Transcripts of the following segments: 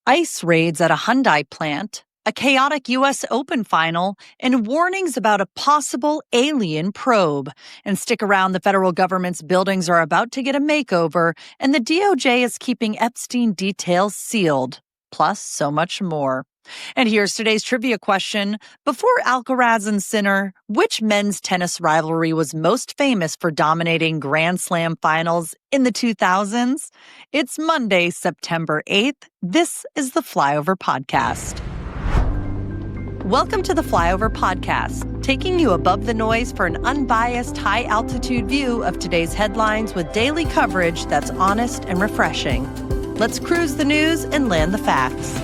ICE raids at a Hyundai plant, a chaotic U.S. Open final, and warnings about a possible alien probe. And stick around, the federal government's buildings are about to get a makeover, and the DOJ is keeping Epstein details sealed. Plus, so much more. And here's today's trivia question. Before Alcaraz and Sinner, which men's tennis rivalry was most famous for dominating Grand Slam finals in the 2000s? It's Monday, September 8th. This is the Flyover Podcast. Welcome to the Flyover Podcast, taking you above the noise for an unbiased, high-altitude view of today's headlines with daily coverage that's honest and refreshing. Let's cruise the news and land the facts.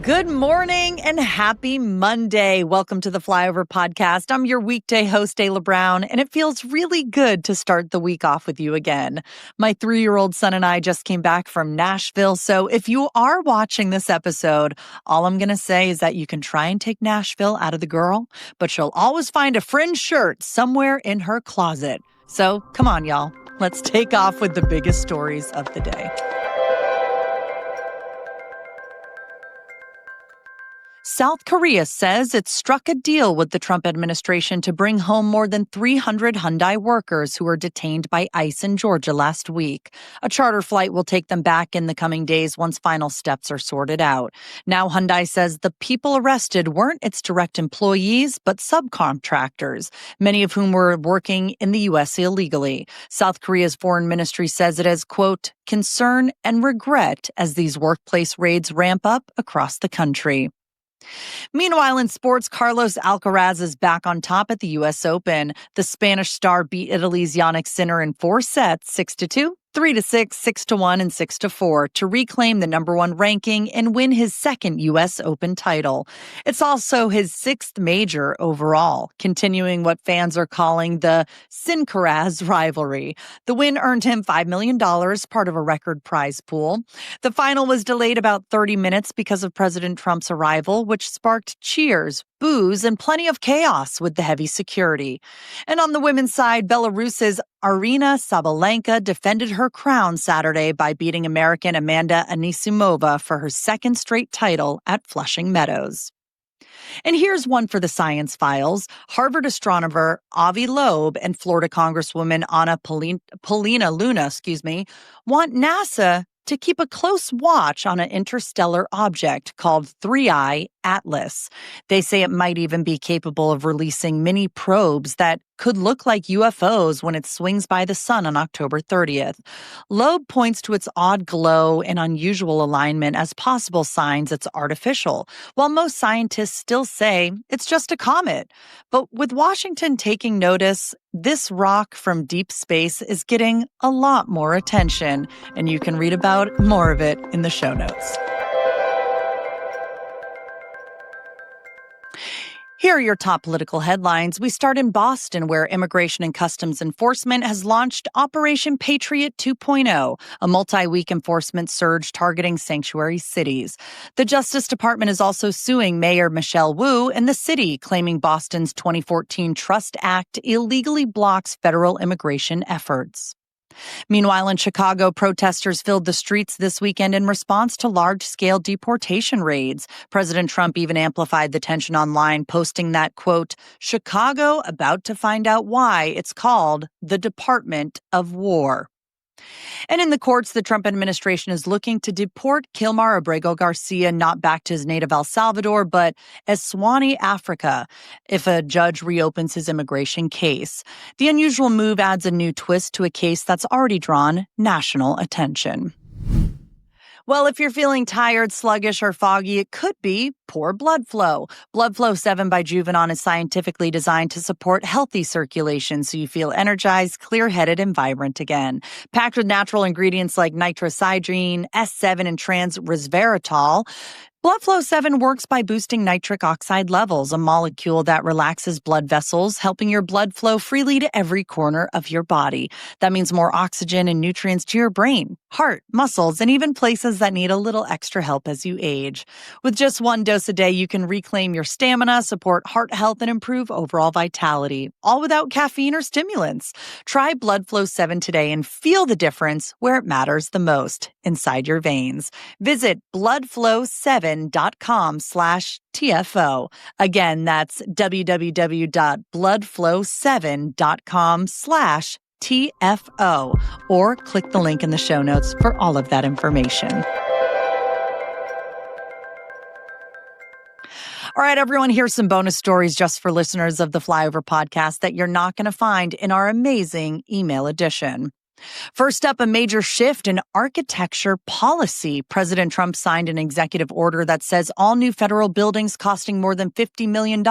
Good morning and happy Monday. Welcome to the Flyover Podcast. I'm your weekday host, Ayla Brown, and it feels really good to start the week off with you again. My 3-year-old son and I just came back from Nashville, so if you are watching this episode, all I'm going to say is that you can try and take Nashville out of the girl, but she'll always find a fringe shirt somewhere in her closet. So come on, y'all. Let's take off with the biggest stories of the day. South Korea says it struck a deal with the Trump administration to bring home more than 300 Hyundai workers who were detained by ICE in Georgia last week. A charter flight will take them back in the coming days once final steps are sorted out. Now Hyundai says the people arrested weren't its direct employees, but subcontractors, many of whom were working in the U.S. illegally. South Korea's foreign ministry says it has, quote, concern and regret as these workplace raids ramp up across the country. Meanwhile, in sports, Carlos Alcaraz is back on top at the U.S. Open. The Spanish star beat Italy's Yannick Sinner in 4 sets, 6-2, 3-6, 6-1, and 6-4 to reclaim the number 1 ranking and win his second U.S. Open title. It's also his 6th major overall, continuing what fans are calling the Sincaraz rivalry. The win earned him $5 million, part of a record prize pool. The final was delayed about 30 minutes because of President Trump's arrival, which sparked cheers, boos, and plenty of chaos with the heavy security. And on the women's side, Belarus's Aryna Sabalenka defended her crown Saturday by beating American Amanda Anisimova for her 2nd straight title at Flushing Meadows. And here's one for the science files. Harvard astronomer Avi Loeb and Florida Congresswoman Anna Paulina Luna, want NASA to keep a close watch on an interstellar object called 3I Atlas. They say it might even be capable of releasing mini probes that could look like UFOs when it swings by the sun on October 30th. Loeb points to its odd glow and unusual alignment as possible signs it's artificial, while most scientists still say it's just a comet. But with Washington taking notice, this rock from deep space is getting a lot more attention, and you can read about more of it in the show notes. Here are your top political headlines. We start in Boston, where Immigration and Customs Enforcement has launched Operation Patriot 2.0, a multi-week enforcement surge targeting sanctuary cities. The Justice Department is also suing Mayor Michelle Wu and the city, claiming Boston's 2014 Trust Act illegally blocks federal immigration efforts. Meanwhile, in Chicago, protesters filled the streets this weekend in response to large-scale deportation raids. President Trump even amplified the tension online, posting that, quote, Chicago about to find out why it's called the Department of War. And in the courts, the Trump administration is looking to deport Kilmar Abrego Garcia not back to his native El Salvador, but Eswatini, Africa, if a judge reopens his immigration case. The unusual move adds a new twist to a case that's already drawn national attention. Well, if you're feeling tired, sluggish, or foggy, it could be poor blood flow. Blood Flow 7 by Juvenon is scientifically designed to support healthy circulation so you feel energized, clear-headed, and vibrant again. Packed with natural ingredients like nitrosidrine, S7, and trans resveratrol, Blood Flow 7 works by boosting nitric oxide levels, a molecule that relaxes blood vessels, helping your blood flow freely to every corner of your body. That means more oxygen and nutrients to your brain, heart, muscles, and even places that need a little extra help as you age. With just one dose a day, you can reclaim your stamina, support heart health, and improve overall vitality, all without caffeine or stimulants. Try Blood Flow 7 today and feel the difference where it matters the most, inside your veins. Visit bloodflow7.com/TFO. Again, that's www.bloodflow7.com/TFO, or click the link in the show notes for all of that information. All right, everyone, here's some bonus stories just for listeners of the Flyover podcast that you're not going to find in our amazing email edition. First up, a major shift in architecture policy. President Trump signed an executive order that says all new federal buildings costing more than $50 million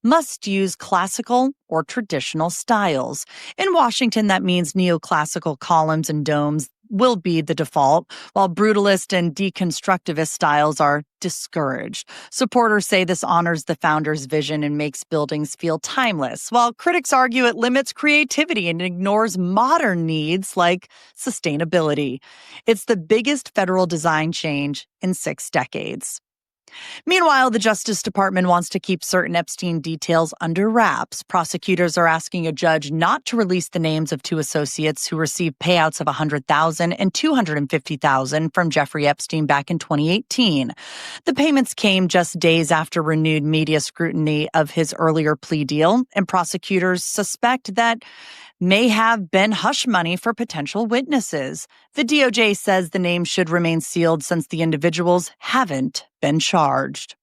must use classical or traditional styles. In Washington, that means neoclassical columns and domes will be the default, while brutalist and deconstructivist styles are discouraged. Supporters say this honors the founder's vision and makes buildings feel timeless, while critics argue it limits creativity and ignores modern needs like sustainability. It's the biggest federal design change in 6 decades. Meanwhile, the Justice Department wants to keep certain Epstein details under wraps. Prosecutors are asking a judge not to release the names of 2 associates who received payouts of $100,000 and $250,000 from Jeffrey Epstein back in 2018. The payments came just days after renewed media scrutiny of his earlier plea deal, and prosecutors suspect that may have been hush money for potential witnesses. The DOJ says the names should remain sealed since the individuals haven't been charged.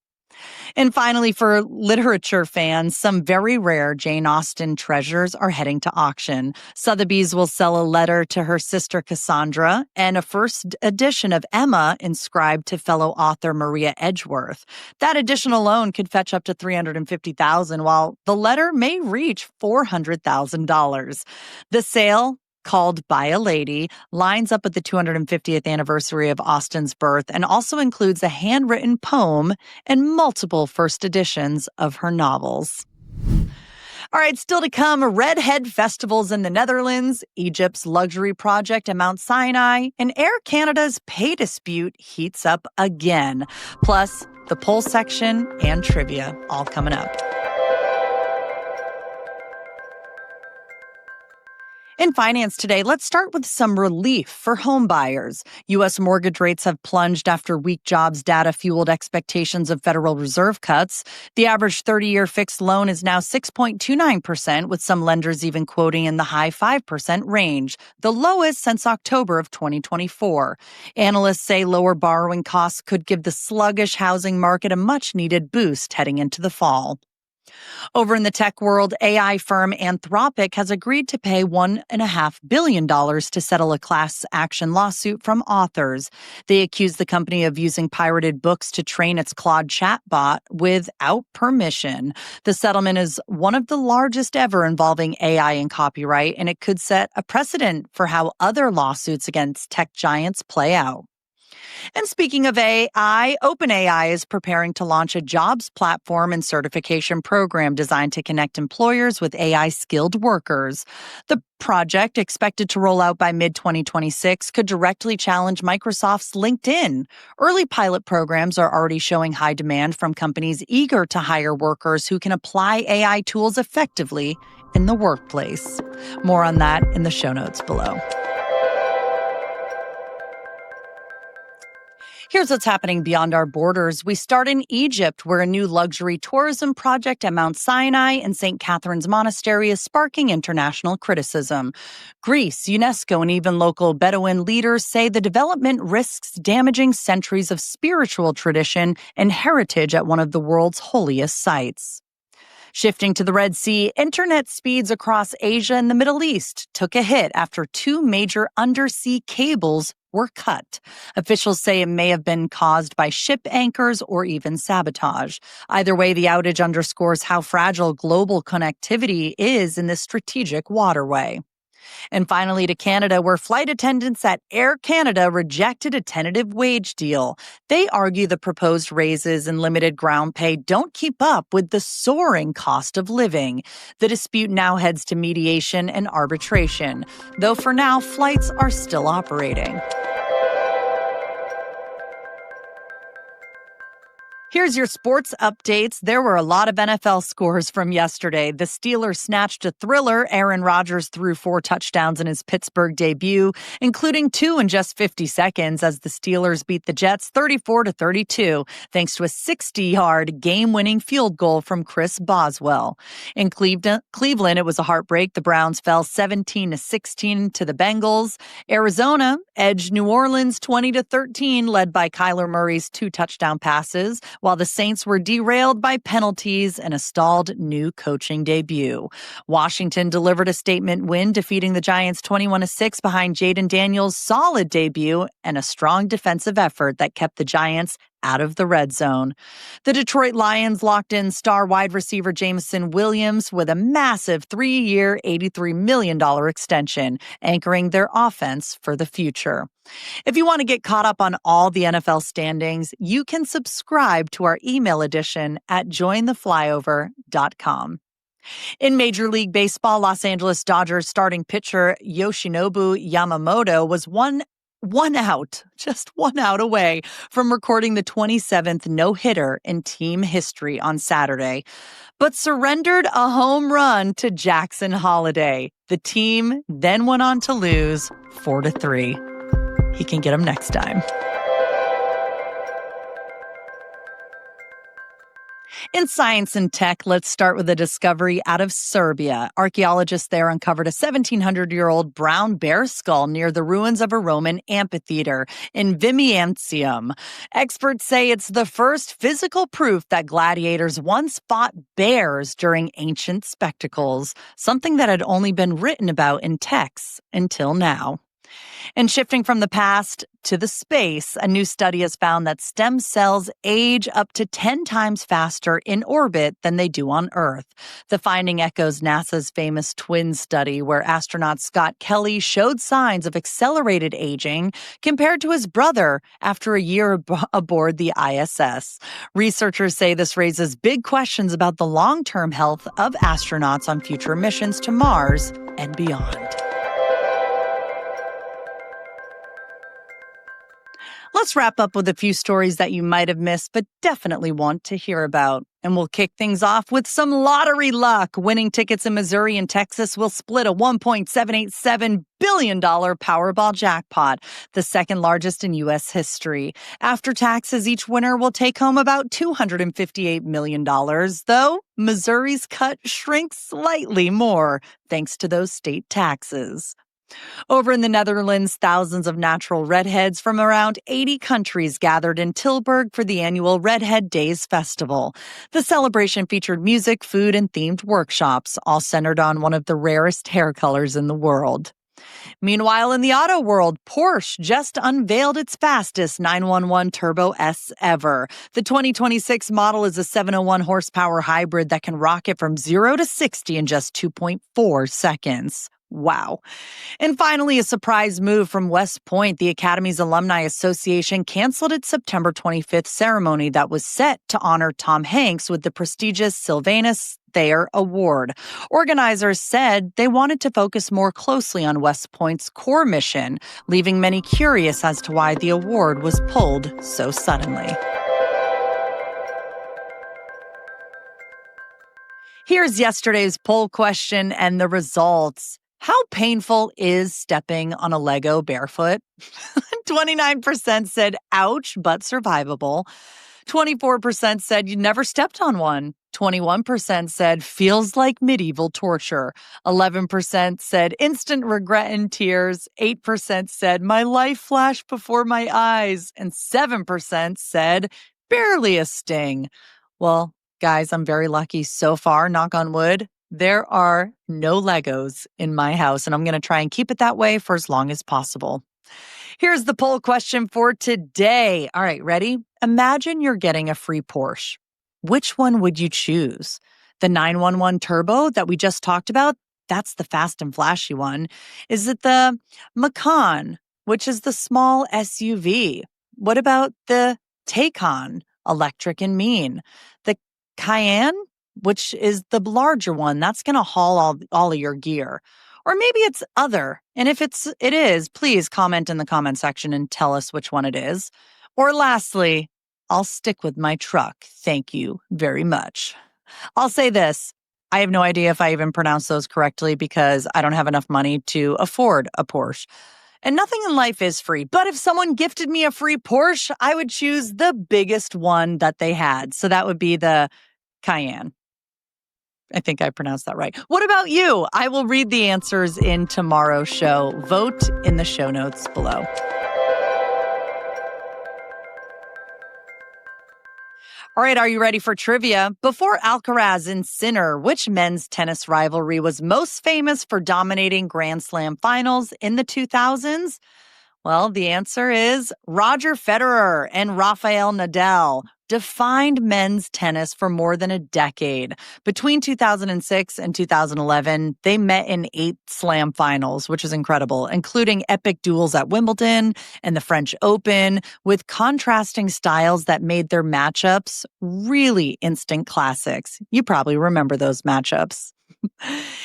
And finally, for literature fans, some very rare Jane Austen treasures are heading to auction. Sotheby's will sell a letter to her sister Cassandra and a first edition of Emma inscribed to fellow author Maria Edgeworth. That edition alone could fetch up to $350,000, while the letter may reach $400,000. The sale, called By a Lady, lines up with the 250th anniversary of Austen's birth and also includes a handwritten poem and multiple first editions of her novels. All right, still to come, redhead festivals in the Netherlands, Egypt's luxury project at Mount Sinai, and Air Canada's pay dispute heats up again. Plus, the poll section and trivia, all coming up. In finance today, let's start with some relief for home buyers. U.S. mortgage rates have plunged after weak jobs data fueled expectations of Federal Reserve cuts. The average 30-year fixed loan is now 6.29%, with some lenders even quoting in the high 5% range, the lowest since October of 2024. Analysts say lower borrowing costs could give the sluggish housing market a much-needed boost heading into the fall. Over in the tech world, AI firm Anthropic has agreed to pay $1.5 billion to settle a class action lawsuit from authors. They accuse the company of using pirated books to train its Claude chatbot without permission. The settlement is one of the largest ever involving AI and copyright, and it could set a precedent for how other lawsuits against tech giants play out. And speaking of AI, OpenAI is preparing to launch a jobs platform and certification program designed to connect employers with AI-skilled workers. The project, expected to roll out by mid-2026, could directly challenge Microsoft's LinkedIn. Early pilot programs are already showing high demand from companies eager to hire workers who can apply AI tools effectively in the workplace. More on that in the show notes below. Here's what's happening beyond our borders. We start in Egypt, where a new luxury tourism project at Mount Sinai and St. Catherine's Monastery is sparking international criticism. Greece, UNESCO, and even local Bedouin leaders say the development risks damaging centuries of spiritual tradition and heritage at one of the world's holiest sites. Shifting to the Red Sea, internet speeds across Asia and the Middle East took a hit after 2 major undersea cables were cut. Officials say it may have been caused by ship anchors or even sabotage. Either way, the outage underscores how fragile global connectivity is in this strategic waterway. And finally to Canada, where flight attendants at Air Canada rejected a tentative wage deal. They argue the proposed raises and limited ground pay don't keep up with the soaring cost of living. The dispute now heads to mediation and arbitration, though for now, flights are still operating. Here's your sports updates. There were a lot of NFL scores from yesterday. The Steelers snatched a thriller. Aaron Rodgers threw 4 touchdowns in his Pittsburgh debut, including 2 in just 50 seconds as the Steelers beat the Jets 34-32, thanks to a 60-yard game-winning field goal from Chris Boswell. In Cleveland, it was a heartbreak. The Browns fell 17-16 to the Bengals. Arizona edged New Orleans 20-13, led by Kyler Murray's 2 touchdown passes, while the Saints were derailed by penalties and a stalled new coaching debut. Washington delivered a statement win, defeating the Giants 21-6 behind Jaden Daniels' solid debut and a strong defensive effort that kept the Giants out of the red zone. The Detroit Lions locked in star wide receiver Jameson Williams with a massive 3-year, $83 million extension, anchoring their offense for the future. If you want to get caught up on all the NFL standings, you can subscribe to our email edition at jointheflyover.com. In Major League Baseball, Los Angeles Dodgers starting pitcher Yoshinobu Yamamoto was one out away from recording the 27th no-hitter in team history on Saturday, but surrendered a home run to Jackson Holliday. The team then went on to lose 4-3. He can get him next time. In science and tech, let's start with a discovery out of Serbia. Archaeologists there uncovered a 1,700-year-old brown bear skull near the ruins of a Roman amphitheater in Vimiantium. Experts say it's the first physical proof that gladiators once fought bears during ancient spectacles, something that had only been written about in texts until now. And shifting from the past to the space, a new study has found that stem cells age up to 10 times faster in orbit than they do on Earth. The finding echoes NASA's famous twin study, where astronaut Scott Kelly showed signs of accelerated aging compared to his brother after a year aboard the ISS. Researchers say this raises big questions about the long-term health of astronauts on future missions to Mars and beyond. Let's wrap up with a few stories that you might have missed, but definitely want to hear about. And we'll kick things off with some lottery luck. Winning tickets in Missouri and Texas will split a $1.787 billion Powerball jackpot, the second largest in U.S. history. After taxes, each winner will take home about $258 million, though Missouri's cut shrinks slightly more thanks to those state taxes. Over in the Netherlands, thousands of natural redheads from around 80 countries gathered in Tilburg for the annual Redhead Days Festival. The celebration featured music, food, and themed workshops, all centered on one of the rarest hair colors in the world. Meanwhile, in the auto world, Porsche just unveiled its fastest 911 Turbo S ever. The 2026 model is a 701 horsepower hybrid that can rocket from 0 to 60 in just 2.4 seconds. Wow. And finally, a surprise move from West Point. The Academy's Alumni Association canceled its September 25th ceremony that was set to honor Tom Hanks with the prestigious Sylvanus Thayer Award. Organizers said they wanted to focus more closely on West Point's core mission, leaving many curious as to why the award was pulled so suddenly. Here's yesterday's poll question and the results. How painful is stepping on a Lego barefoot? 29% said, ouch, but survivable. 24% said you never stepped on one. 21% said feels like medieval torture. 11% said instant regret and tears. 8% said my life flashed before my eyes. And 7% said barely a sting. Well, guys, I'm very lucky so far, knock on wood. There are no Legos in my house, and I'm going to try and keep it that way for as long as possible. Here's the poll question for today. All right, ready? Imagine you're getting a free Porsche. Which one would you choose? The 911 Turbo that we just talked about? That's the fast and flashy one. Is it the Macan, which is the small SUV? What about the Taycan, electric and mean? The Cayenne, which is the larger one, that's going to haul all of your gear. Or maybe it's other. And if it is, please comment in the comment section and tell us which one it is. Or lastly, I'll stick with my truck. Thank you very much. I'll say this. I have no idea if I even pronounce those correctly because I don't have enough money to afford a Porsche. And nothing in life is free. But if someone gifted me a free Porsche, I would choose the biggest one that they had. So that would be the Cayenne. I think I pronounced that right. What about you? I will read the answers in tomorrow's show. Vote in the show notes below. All right, are you ready for trivia? Before Alcaraz and Sinner, which men's tennis rivalry was most famous for dominating Grand Slam finals in the 2000s? Well, the answer is Roger Federer and Rafael Nadal defined men's tennis for more than a decade. Between 2006 and 2011, they met in 8 slam finals, which is incredible, including epic duels at Wimbledon and the French Open, with contrasting styles that made their matchups really instant classics. You probably remember those matchups.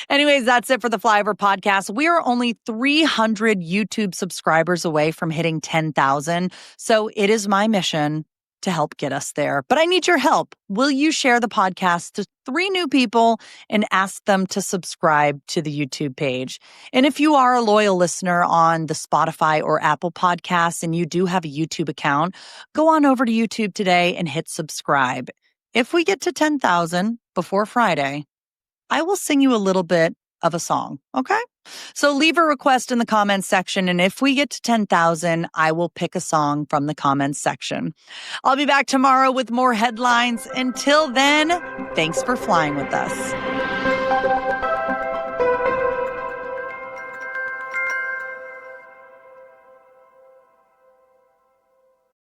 Anyways, that's it for the Flyover podcast. We are only 300 YouTube subscribers away from hitting 10,000. So it is my mission to help get us there. But I need your help. Will you share the podcast to 3 new people and ask them to subscribe to the YouTube page? And if you are a loyal listener on the Spotify or Apple podcasts and you do have a YouTube account, go on over to YouTube today and hit subscribe. If we get to 10,000 before Friday, I will sing you a little bit of a song, okay? So leave a request in the comments section, and if we get to 10,000, I will pick a song from the comments section. I'll be back tomorrow with more headlines. Until then, thanks for flying with us.